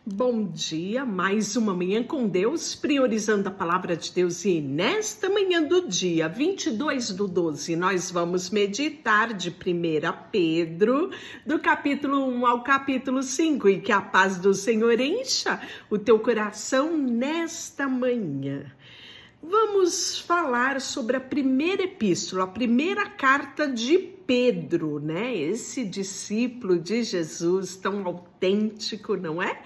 Bom dia, mais uma manhã com Deus, priorizando a palavra de Deus. E nesta manhã do dia 22/12, nós vamos meditar de 1 Pedro, do capítulo 1 ao capítulo 5. E que a paz do Senhor encha o teu coração nesta manhã. Vamos falar sobre a primeira epístola, a primeira carta de Pedro, né? Esse discípulo de Jesus tão autêntico, não é?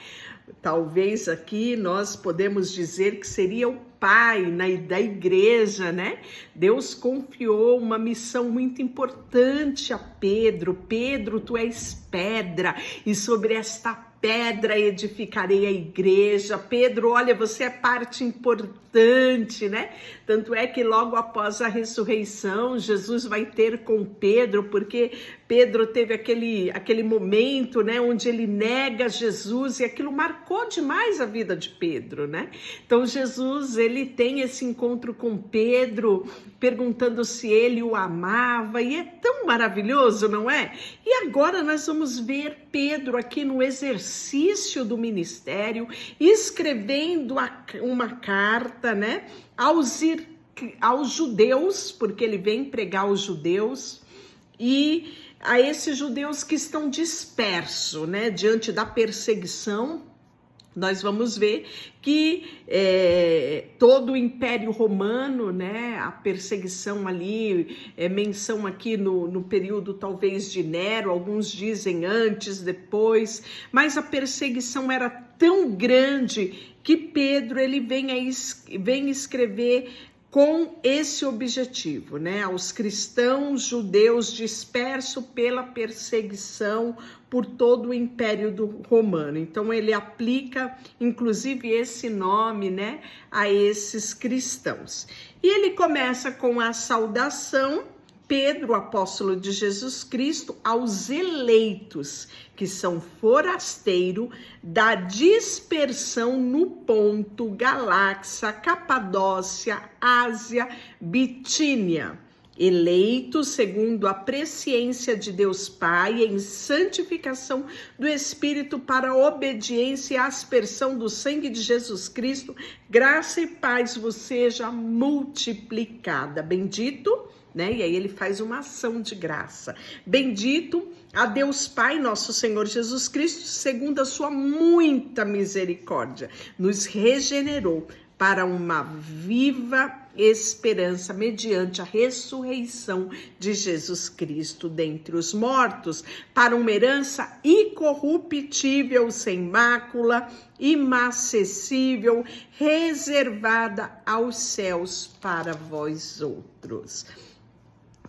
Talvez aqui nós podemos dizer que seria o pai da igreja, né? Deus confiou uma missão muito importante a Pedro. Pedro, tu és pedra, e sobre esta pedra edificarei a igreja. Pedro, olha, você é parte importante, né? Tanto é que logo após a ressurreição, Jesus vai ter com Pedro, porque Pedro teve aquele momento, né, onde ele nega Jesus, e aquilo marcou demais a vida de Pedro, né? Então Jesus, ele tem esse encontro com Pedro, perguntando se ele o amava, e é tão maravilhoso, não é? E agora nós vamos ver Pedro aqui no exercício do ministério, escrevendo uma carta, né, aos judeus, porque ele vem pregar aos judeus, e a esses judeus que estão dispersos, né, diante da perseguição. Nós vamos ver que todo o Império Romano, né, a perseguição ali, menção aqui no período talvez de Nero, alguns dizem antes, depois, mas a perseguição era tão grande que Pedro ele vem escrever com esse objetivo, né, aos cristãos judeus dispersos pela perseguição por todo o Império Romano. Então ele aplica inclusive esse nome, né, a esses cristãos. E ele começa com a saudação: Pedro, apóstolo de Jesus Cristo, aos eleitos, que são forasteiro da dispersão no Ponto, Galáxia, Capadócia, Ásia, Bitínia, eleitos segundo a presciência de Deus Pai, em santificação do Espírito para a obediência e aspersão do sangue de Jesus Cristo, graça e paz vos seja multiplicada. Bendito, né? E aí ele faz uma ação de graça. Bendito a Deus Pai, nosso Senhor Jesus Cristo, segundo a sua muita misericórdia, nos regenerou para uma viva esperança mediante a ressurreição de Jesus Cristo dentre os mortos, para uma herança incorruptível, sem mácula, imacessível, reservada aos céus para vós outros,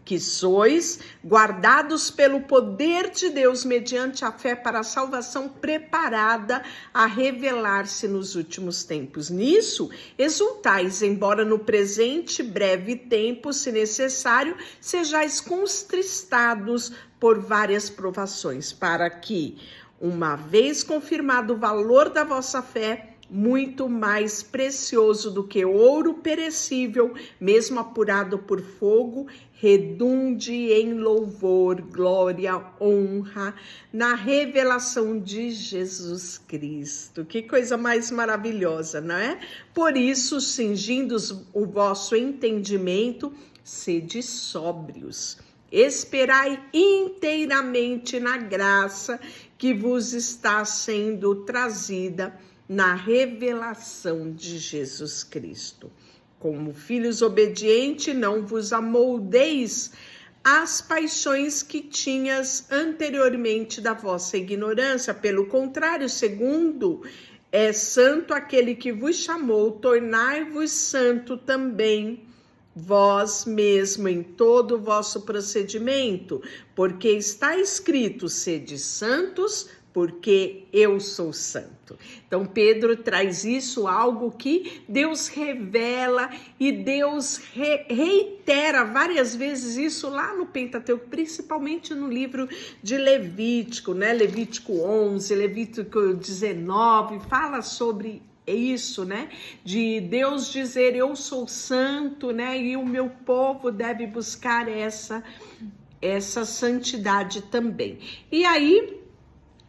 que sois guardados pelo poder de Deus mediante a fé para a salvação preparada a revelar-se nos últimos tempos. Nisso exultais, embora no presente breve tempo, se necessário, sejais contristados por várias provações, para que, uma vez confirmado o valor da vossa fé, muito mais precioso do que ouro perecível, mesmo apurado por fogo, redunde em louvor, glória, honra, na revelação de Jesus Cristo. Que coisa mais maravilhosa, não é? Por isso, cingindo o vosso entendimento, sede sóbrios. Esperai inteiramente na graça que vos está sendo trazida na revelação de Jesus Cristo. Como filhos obedientes, não vos amoldeis às paixões que tinhas anteriormente da vossa ignorância. Pelo contrário, segundo é santo aquele que vos chamou, tornai-vos santo também vós mesmo em todo o vosso procedimento, porque está escrito: sede santos, porque eu sou santo. Então Pedro traz isso, algo que Deus revela, e Deus reitera várias vezes isso lá no Pentateuco, principalmente no livro de Levítico, né? Levítico 11, Levítico 19, fala sobre isso, né? De Deus dizer: eu sou santo, né? E o meu povo deve buscar essa santidade também. E aí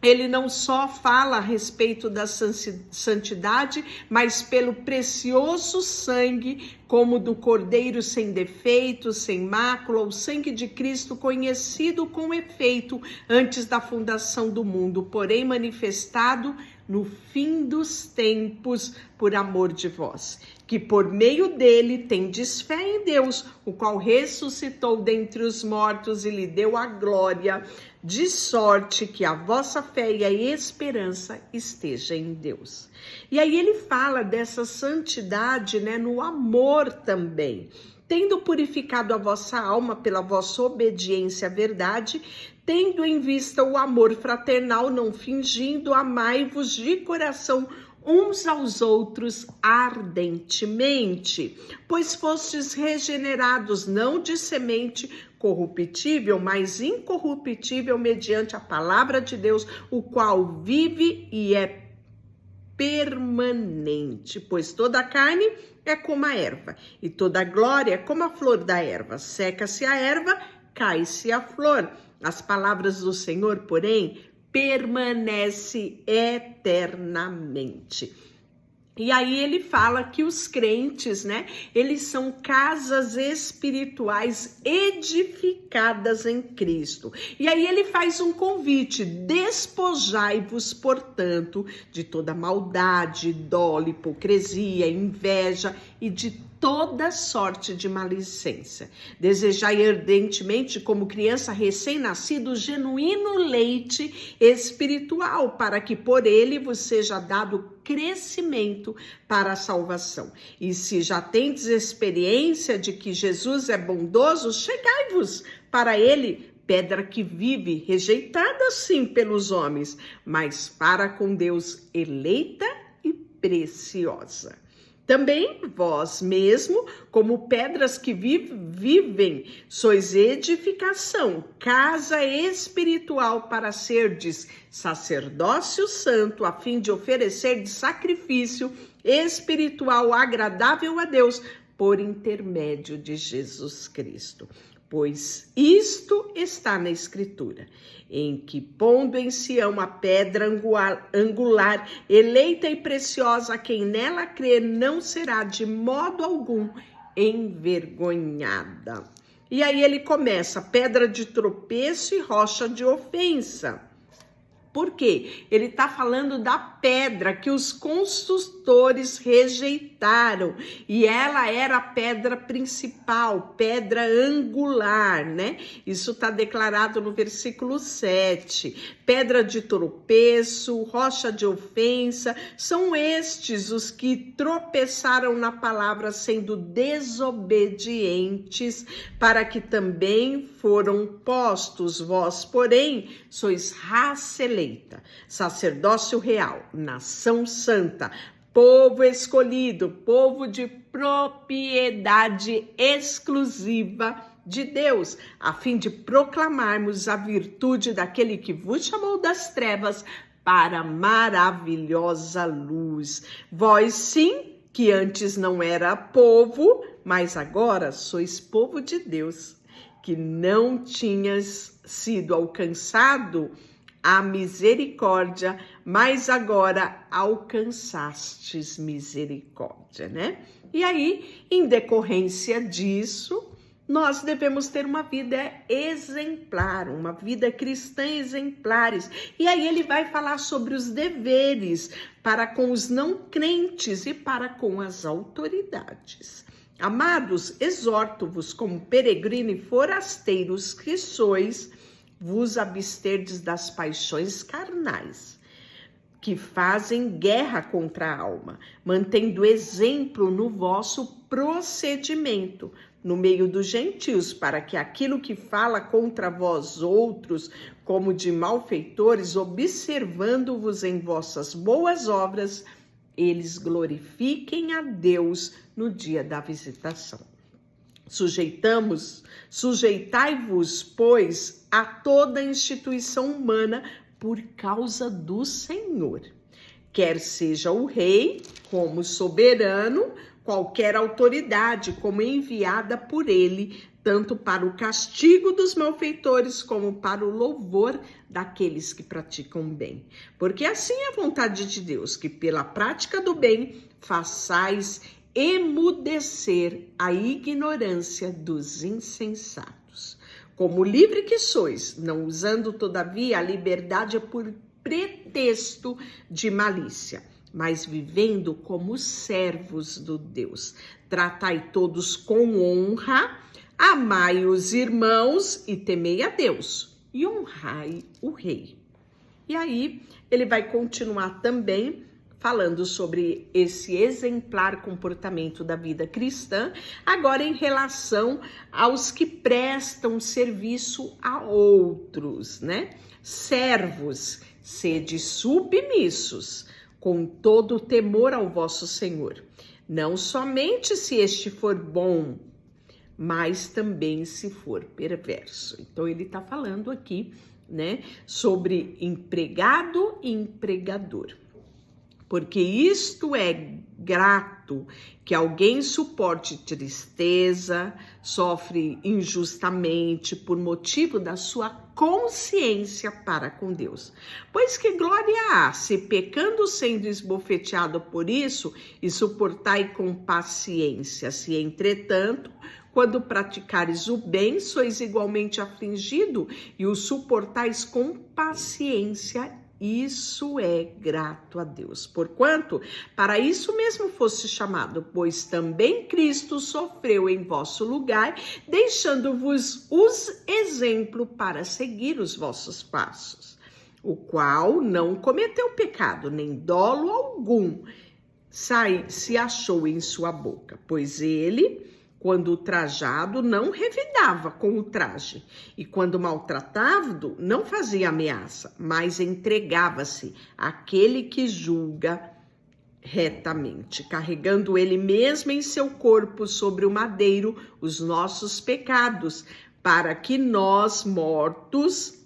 Ele não só fala a respeito da santidade, mas pelo precioso sangue, como do Cordeiro sem defeito, sem mácula, o sangue de Cristo conhecido com efeito antes da fundação do mundo, porém manifestado no fim dos tempos por amor de vós, que por meio dele tendes fé em Deus, o qual ressuscitou dentre os mortos e lhe deu a glória, de sorte que a vossa fé e a esperança esteja em Deus. E aí ele fala dessa santidade, né, no amor também. Tendo purificado a vossa alma pela vossa obediência à verdade, tendo em vista o amor fraternal, não fingindo, amai-vos de coração uns aos outros ardentemente, pois fostes regenerados não de semente corruptível, mas incorruptível mediante a palavra de Deus, o qual vive e é permanente, pois toda a carne é como a erva, e toda a glória é como a flor da erva. Seca-se a erva, cai-se a flor. As palavras do Senhor, porém, permanece eternamente. E aí ele fala que os crentes, né, eles são casas espirituais edificadas em Cristo. E aí ele faz um convite: despojai-vos, portanto, de toda maldade, dolo, hipocrisia, inveja e de toda sorte de maledicência. Desejai ardentemente, como criança recém-nascida, o genuíno leite espiritual, para que por ele vos seja dado crescimento para a salvação. E se já tendes experiência de que Jesus é bondoso, chegai-vos para ele, pedra que vive, rejeitada sim pelos homens, mas para com Deus eleita e preciosa. Também vós mesmo, como pedras que vivem, sois edificação, casa espiritual para serdes sacerdócio santo, a fim de oferecer de sacrifício espiritual agradável a Deus, por intermédio de Jesus Cristo. Pois isto está na Escritura, em que pondo em Sião a pedra angular, eleita e preciosa, quem nela crê não será de modo algum envergonhada. E aí ele começa: pedra de tropeço e rocha de ofensa. Por quê? Ele está falando da pedra que os construtores rejeitaram, e ela era a pedra principal, pedra angular, né? Isso está declarado no versículo 7. Pedra de tropeço, rocha de ofensa, são estes os que tropeçaram na palavra, sendo desobedientes, para que também foram postos. Vós, porém, sois raça eleita, sacerdócio real, nação santa, povo escolhido, povo de propriedade exclusiva de Deus, a fim de proclamarmos a virtude daquele que vos chamou das trevas para a maravilhosa luz. Vós sim, que antes não era povo, mas agora sois povo de Deus, que não tinhas sido alcançado a misericórdia, mas agora alcançastes misericórdia, né? E aí, em decorrência disso, nós devemos ter uma vida exemplar, uma vida cristã exemplares. E aí ele vai falar sobre os deveres para com os não crentes e para com as autoridades. Amados, exorto-vos como peregrino e forasteiros que sois, vos absterdes das paixões carnais, que fazem guerra contra a alma, mantendo exemplo no vosso procedimento no meio dos gentios, para que aquilo que fala contra vós outros, como de malfeitores, observando-vos em vossas boas obras, eles glorifiquem a Deus no dia da visitação. Sujeitai-vos, pois, a toda instituição humana por causa do Senhor, quer seja o rei como soberano, qualquer autoridade como enviada por ele, tanto para o castigo dos malfeitores, como para o louvor daqueles que praticam bem. Porque assim é a vontade de Deus, que pela prática do bem façais emudecer a ignorância dos insensatos. Como livre que sois, não usando todavia a liberdade por pretexto de malícia, mas vivendo como servos do Deus. Tratai todos com honra, amai os irmãos e temei a Deus, e honrai o rei. E aí ele vai continuar também falando sobre esse exemplar comportamento da vida cristã, agora em relação aos que prestam serviço a outros, né? Servos, sede submissos, com todo o temor ao vosso Senhor, não somente se este for bom, mas também se for perverso. Então ele está falando aqui, né, sobre empregado e empregador. Porque isto é grato, que alguém suporte tristeza, sofre injustamente por motivo da sua consciência para com Deus. Pois que glória há, se pecando sendo esbofeteado por isso, e suportai com paciência, se entretanto, quando praticares o bem, sois igualmente afligido, e o suportais com paciência. Isso é grato a Deus, porquanto para isso mesmo fosse chamado, pois também Cristo sofreu em vosso lugar, deixando-vos os exemplo para seguir os vossos passos, o qual não cometeu pecado, nem dolo algum se achou em sua boca, pois ele, quando ultrajado, não revidava com o traje, e quando maltratado, não fazia ameaça, mas entregava-se àquele que julga retamente, carregando ele mesmo em seu corpo sobre o madeiro os nossos pecados, para que nós, mortos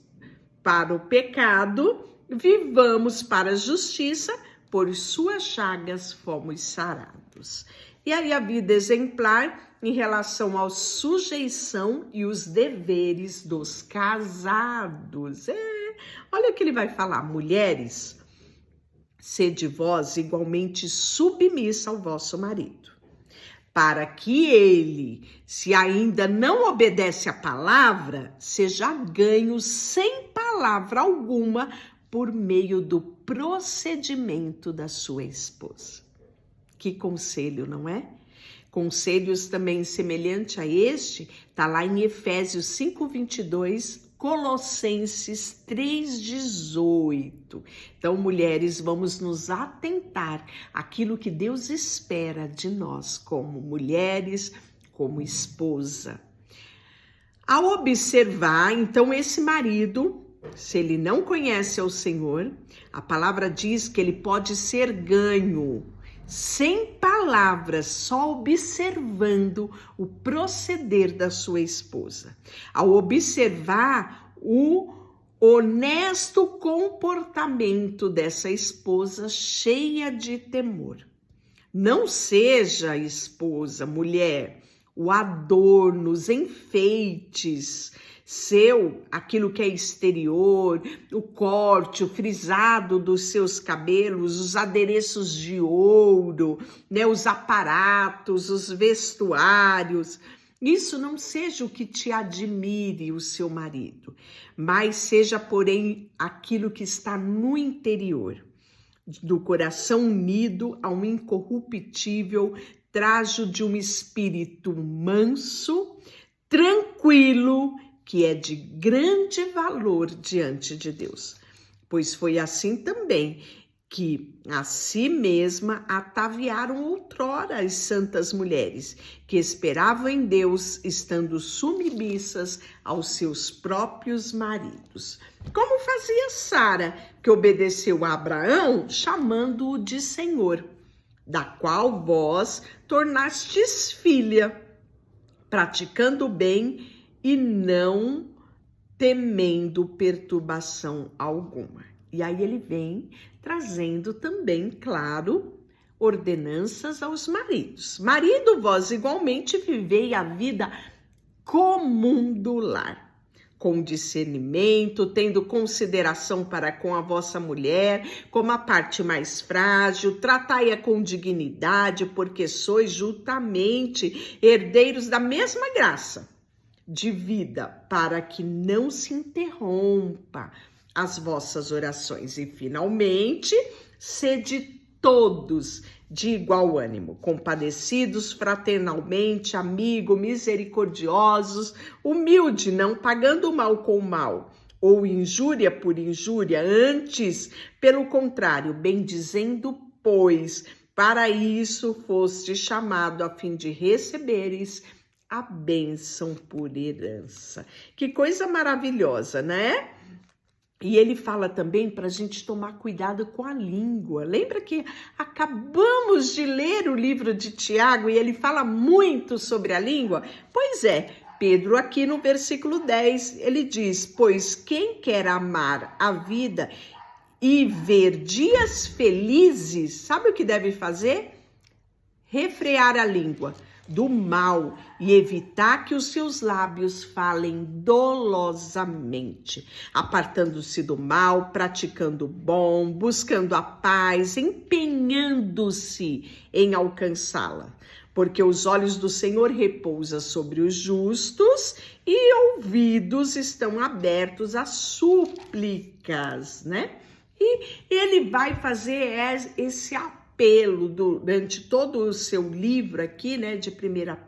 para o pecado, vivamos para a justiça, por suas chagas fomos sarados. E aí a vida exemplar em relação à sujeição e os deveres dos casados. Olha o que ele vai falar, mulheres, sede vós igualmente submissa ao vosso marido, para que ele, se ainda não obedece à palavra, seja ganho sem palavra alguma por meio do procedimento da sua esposa. Que conselho, não é? Conselhos também semelhante a este, está lá em Efésios 5:22, Colossenses 3:18. Então, mulheres, vamos nos atentar àquilo que Deus espera de nós como mulheres, como esposa. Ao observar, então, esse marido, se ele não conhece o Senhor, a palavra diz que ele pode ser ganho sem palavras, só observando o proceder da sua esposa. Ao observar o honesto comportamento dessa esposa cheia de temor. Não seja, esposa, mulher, o adorno, os enfeites, aquilo que é exterior, o corte, o frisado dos seus cabelos, os adereços de ouro, né, os aparatos, os vestuários. Isso não seja o que te admire o seu marido, mas seja, porém, aquilo que está no interior, do coração unido a um incorruptível trajo de um espírito manso, tranquilo, que é de grande valor diante de Deus. Pois foi assim também que a si mesma ataviaram outrora as santas mulheres, que esperavam em Deus, estando submissas aos seus próprios maridos. Como fazia Sara, que obedeceu a Abraão, chamando-o de Senhor, da qual vós tornastes filha, praticando o bem e não temendo perturbação alguma. E aí ele vem trazendo também, claro, ordenanças aos maridos. Marido, vós igualmente vivei a vida comum do lar, com discernimento, tendo consideração para com a vossa mulher, como a parte mais frágil, tratai-a com dignidade, porque sois juntamente herdeiros da mesma graça de vida, para que não se interrompa as vossas orações. E finalmente, sede todos de igual ânimo, compadecidos fraternalmente, amigos, misericordiosos, humilde, não pagando mal com mal, ou injúria por injúria, antes, pelo contrário, bendizendo, pois para isso foste chamado, a fim de receberes a bênção por herança. Que coisa maravilhosa, né? E ele fala também para a gente tomar cuidado com a língua. Lembra que acabamos de ler o livro de Tiago e ele fala muito sobre a língua? Pois é, Pedro aqui no versículo 10, ele diz, pois quem quer amar a vida e ver dias felizes, sabe o que deve fazer? Refrear a língua do mal e evitar que os seus lábios falem dolosamente, apartando-se do mal, praticando o bom, buscando a paz, empenhando-se em alcançá-la. Porque os olhos do Senhor repousam sobre os justos e ouvidos estão abertos às súplicas, né? E ele vai fazer esse apelo durante todo o seu livro aqui, né, de 1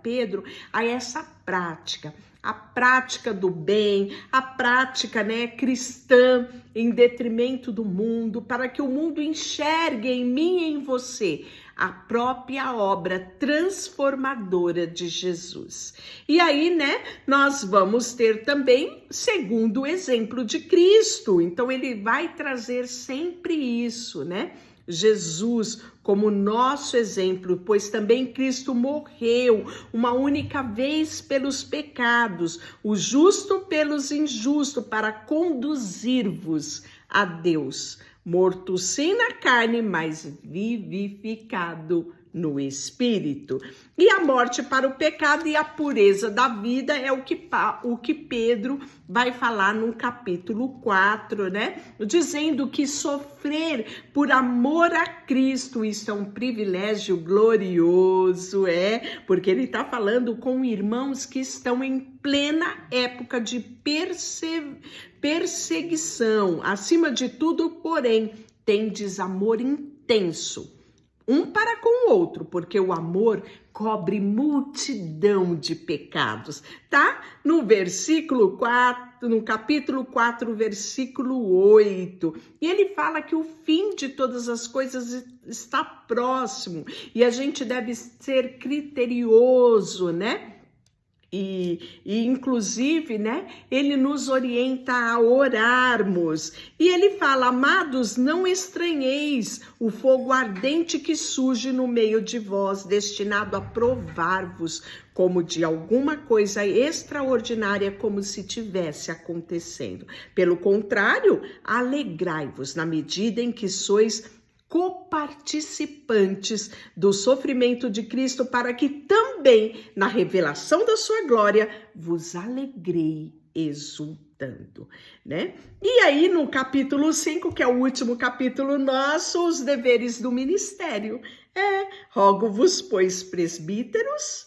Pedro, a essa prática, a prática do bem, a prática, né, cristã em detrimento do mundo, para que o mundo enxergue em mim e em você a própria obra transformadora de Jesus. E aí, né, nós vamos ter também segundo o exemplo de Cristo. Então ele vai trazer sempre isso, né? Jesus como nosso exemplo, pois também Cristo morreu uma única vez pelos pecados, o justo pelos injustos, para conduzir-vos a Deus, morto sim na carne, mas vivificado no Espírito. E a morte para o pecado e a pureza da vida é o que Pedro vai falar no capítulo 4, né? Dizendo que sofrer por amor a Cristo, isso é um privilégio glorioso, porque ele está falando com irmãos que estão em plena época de perseguição. Acima de tudo, porém, tendes amor intenso um para com o outro, porque o amor cobre multidão de pecados, tá? No versículo 4, no capítulo 4, versículo 8, e ele fala que o fim de todas as coisas está próximo, e a gente deve ser criterioso, né? E inclusive, né, ele nos orienta a orarmos. E ele fala, amados, não estranheis o fogo ardente que surge no meio de vós, destinado a provar-vos como de alguma coisa extraordinária, como se tivesse acontecendo. Pelo contrário, alegrai-vos na medida em que sois coparticipantes do sofrimento de Cristo, para que também, na revelação da sua glória, vos alegrei exultando, né? E aí, no capítulo 5, que é o último capítulo nosso, os deveres do ministério. Rogo-vos, pois, presbíteros,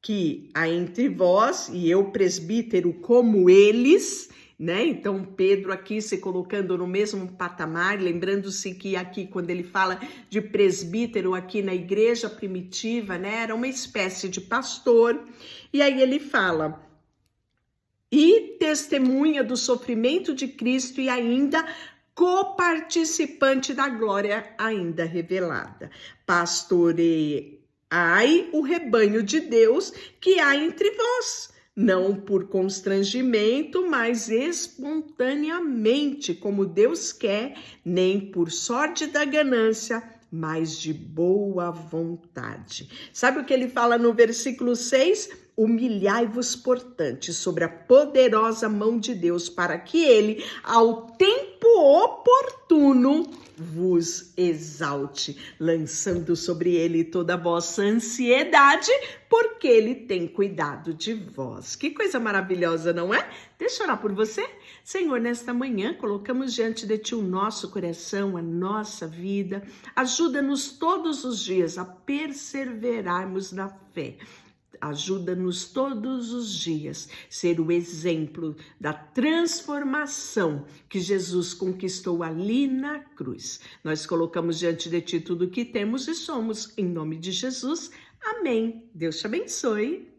que há entre vós, e eu presbítero como eles, né? Então Pedro aqui se colocando no mesmo patamar, lembrando-se que aqui quando ele fala de presbítero aqui na igreja primitiva, né, era uma espécie de pastor. E aí ele fala: "E testemunha do sofrimento de Cristo e ainda coparticipante da glória ainda revelada. Pastoreai o rebanho de Deus que há entre vós, não por constrangimento, mas espontaneamente, como Deus quer, nem por sorte da ganância, mas de boa vontade." Sabe o que ele fala no versículo 6? "Humilhai-vos, portanto, sobre a poderosa mão de Deus, para que ele, ao tempo oportuno, oportuno vos exalte, lançando sobre ele toda a vossa ansiedade, porque ele tem cuidado de vós. Que coisa maravilhosa, não é? Deixa eu orar por você. Senhor, nesta manhã, colocamos diante de Ti o nosso coração, a nossa vida. Ajuda-nos todos os dias a perseverarmos na fé. Ajuda-nos todos os dias ser o exemplo da transformação que Jesus conquistou ali na cruz. Nós colocamos diante de Ti tudo o que temos e somos. Em nome de Jesus, amém. Deus te abençoe.